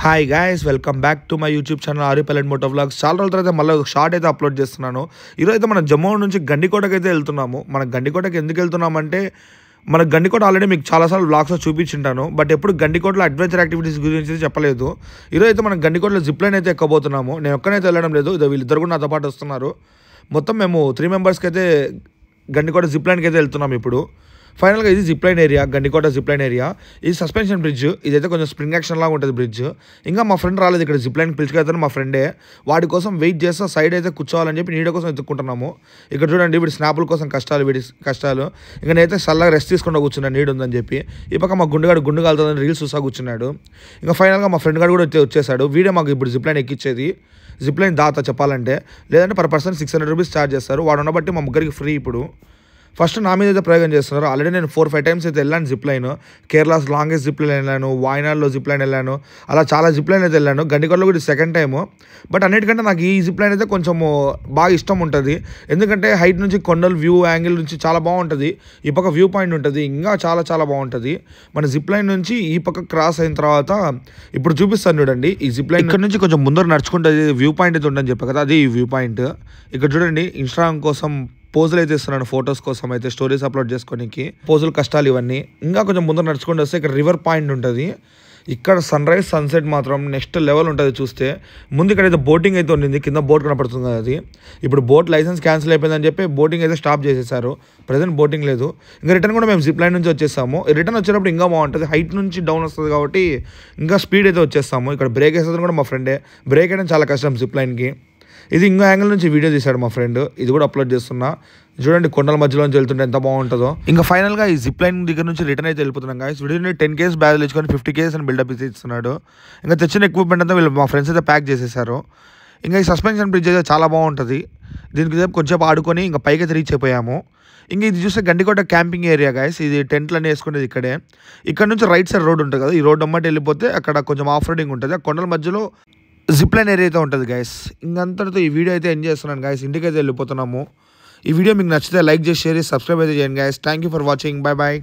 Hi guys, welcome back to my YouTube channel R U pilot moto vlogs. చాలా రోజుల తర్వాత మళ్ళీ ఒక షార్ట్ అయితే అప్లోడ్ చేస్తున్నాను. ఈరోజు అయితే మనం జమ్మూ నుంచి గండికోటకి అయితే వెళ్తున్నాము. మన గండికోటకి ఎందుకు వెళ్తున్నామంటే మన గండికోట ఆల్రెడీ మీకు చాలాసార్లు వ్లాగ్స్లో చూపించుంటాను, బట్ ఎప్పుడు గండికోటలో అడ్వెంచర్ యాక్టివిటీస్ గురించి చెప్పలేదు. ఈరోజు అయితే మనం గండికోటలో జిప్ లైన్ అయితే ఎక్కబోతున్నాము. నేను ఒక్కనైతే వెళ్ళడం లేదు, ఇదో వీళ్ళిద్దరు కూడా నాతో పాటు వస్తున్నారు. మొత్తం మేము 3 మెంబర్స్కి అయితే గండికోట జిప్ లైన్కి అయితే వెళ్తున్నాము. ఇప్పుడు ఫైనల్గా ఇది zip line area, Gandikota zip line area. ఇది సస్పెన్షన్ బ్రిడ్జ్, ఇదైతే కొంచెం స్ప్రింగ్ యాక్షన్ లాగా ఉంటుంది బ్రిడ్జ్. ఇంకా మా ఫ్రెండ్ రాలేదు ఇక్కడ జిప్ లైన్ పిలుచుకెళ్తాను, మా ఫ్రెండే. వాడి కోసం వెయిట్ చేస్తా సైడ్ అయితే కూర్చోవాలని చెప్పి నీడ కోసం ఎత్తుకుంటున్నాము. ఇక్కడ చూడండి, వీడి స్నాపుల కోసం వీడి కష్టాలు. ఇంకా నేనైతే చల్లగా రెస్ట్ తీసుకుంటూ కూర్చున్నాను నీడు ఉందని చెప్పి. ఈ పక్క మా గుండు కాలుతుందని రీల్స్ చూసా కూర్చున్నాడు. ఇంకా ఫైనల్గా మా ఫ్రెండ్ గారు కూడా వచ్చేసాడు. వీడే మాకు ఇప్పుడు జిప్ లైన్ ఎక్కించేది. జిప్ లైన్ దాత చెప్పాలంటే, లేదంటే పర్ పర్సన్ 600 రూపీస్ ఛార్జ్ చేస్తారు. వాడు ఉన్నబట్టి మా ముగ్గురికి ఫ్రీ. ఇప్పుడు ఫస్ట్ నా మీద అయితే ప్రయోగం చేస్తున్నారు. ఆల్రెడీ నేను 4-5 టైమ్స్ అయితే వెళ్ళాను zip line. Kerala's longest zip line వెళ్ళాను, వాయనాడ్లో జిప్ లైన్ వెళ్ళాను, అలా చాలా జిప్ లైన్ అయితే వెళ్ళాను. గండికోటలో కూడా సెకండ్ టైము. బట్ అన్నిటికంటే నాకు ఈ జిప్ లైన్ అయితే కొంచెం బాగా ఇష్టం ఉంటుంది. ఎందుకంటే హైట్ నుంచి కొండలు వ్యూ యాంగిల్ నుంచి చాలా బాగుంటుంది. ఈ పక్క వ్యూ పాయింట్ ఉంటుంది, ఇంకా చాలా చాలా బాగుంటుంది. మన జిప్ లైన్ నుంచి ఈ పక్క క్రాస్ అయిన తర్వాత ఇప్పుడు చూపిస్తాను చూడండి. ఈ జిప్ లైన్ ఇక్కడ నుంచి కొంచెం ముందర నడుచుకుంటుంది వ్యూ పాయింట్ అయితే ఉందని చెప్పాను కదా, అది ఈ వ్యూ పాయింట్. ఇక్కడ చూడండి, ఇన్స్టాగ్రామ్ కోసం పోజులు అయితే ఇస్తున్నాను, ఫొటోస్ కోసం అయితే, స్టోరీస్ అప్లోడ్ చేసుకోనికి. పోజులు కష్టాలు ఇవన్నీ. ఇంకా కొంచెం ముందర నడుచుకుంటూ వస్తే ఇక్కడ రివర్ పాయింట్ ఉంటుంది. ఇక్కడ సన్ రైజ్ సన్సెట్ మాత్రం నెక్స్ట్ లెవెల్ ఉంటుంది చూస్తే. ముందు ఇక్కడైతే బోటింగ్ అయితే ఉండింది, కింద బోట్ కనపడుతుంది కదా అది. ఇప్పుడు బోట్ లైసెన్స్ క్యాన్సిల్ అయిపోయిందని చెప్పి బోటింగ్ అయితే స్టాప్ చేసేసారు. ప్రజెంట్ బోటింగ్ లేదు. ఇంకా రిటర్న్ కూడా మేము జిప్ లైన్ నుంచి వచ్చేసాము. రిటర్న్ వచ్చేటప్పుడు ఇంకా బాగుంటుంది, హైట్ నుంచి డౌన్ వస్తుంది కాబట్టి ఇంకా స్పీడ్ అయితే వచ్చేస్తాము. ఇక్కడ బ్రేక్ వేసేది కూడా మా ఫ్రెండే. బ్రేక్ వేయడం చాలా కష్టం జిప్ లైన్కి. ఇది ఇంకో యాంగిల్ నుంచి వీడియో తీశాడు మా ఫ్రెండ్, ఇది కూడా అప్లోడ్ చేస్తున్నా. చూడండి, కొండల మధ్యలో నుంచి వెళ్తుంటే ఎంత బాగుంటుందో. ఇంకా ఫైనల్గా ఈ జిప్ లైన్ దగ్గర నుంచి రిటర్న్ అయితే వెళ్ళిపోతున్నాం గాయస్. వీడియోని 10 కేస్ బ్యాగులు ఇచ్చుకొని 50 కేస్ అని బిల్డప్ ఇస్తున్నాడు. ఇంకా తెచ్చిన ఎక్విప్మెంట్ అంతా వీళ్ళు మా ఫ్రెండ్స్ అయితే ప్యాక్ చేసేసారు. ఇంకా ఈ సస్పెన్షన్ బ్రిడ్జ్ అయితే చాలా బాగుంటుంది. దీనికి సేపు కొంచెంసేపు ఆడుకొని ఇంకా పైకి అయితే రీచ్ అయిపోయాము. ఇంకా ఇది చూస్తే గండికోట క్యాంపింగ్ ఏరియా గాయస్. ఇది టెంట్లన్నీ వేసుకునేది ఇక్కడే. ఇక్కడ నుంచి రైట్ సైడ్ రోడ్ ఉంటుంది కదా, ఈ రోడ్ అమ్మటి వెళ్ళిపోతే అక్కడ కొంచెం ఆఫ్ రోడింగ్ ఉంటుంది. ఆ కొండల మధ్యలో జిప్ లైన్ ఏరియా అయితే ఉంటుంది గైస్. ఇంకంతటితో ఈ వీడియో అయితే ఎంజాయ్ చేస్తున్నాను గైస్. ఇంటికి అయితే వెళ్ళిపోతున్నాము. ఈ వీడియో మీకు నచ్చితే లైక్ చేసి షేర్ చేసి సబ్స్క్రైబ్ అయితే చేయండి guys. Thank you for watching. Bye bye.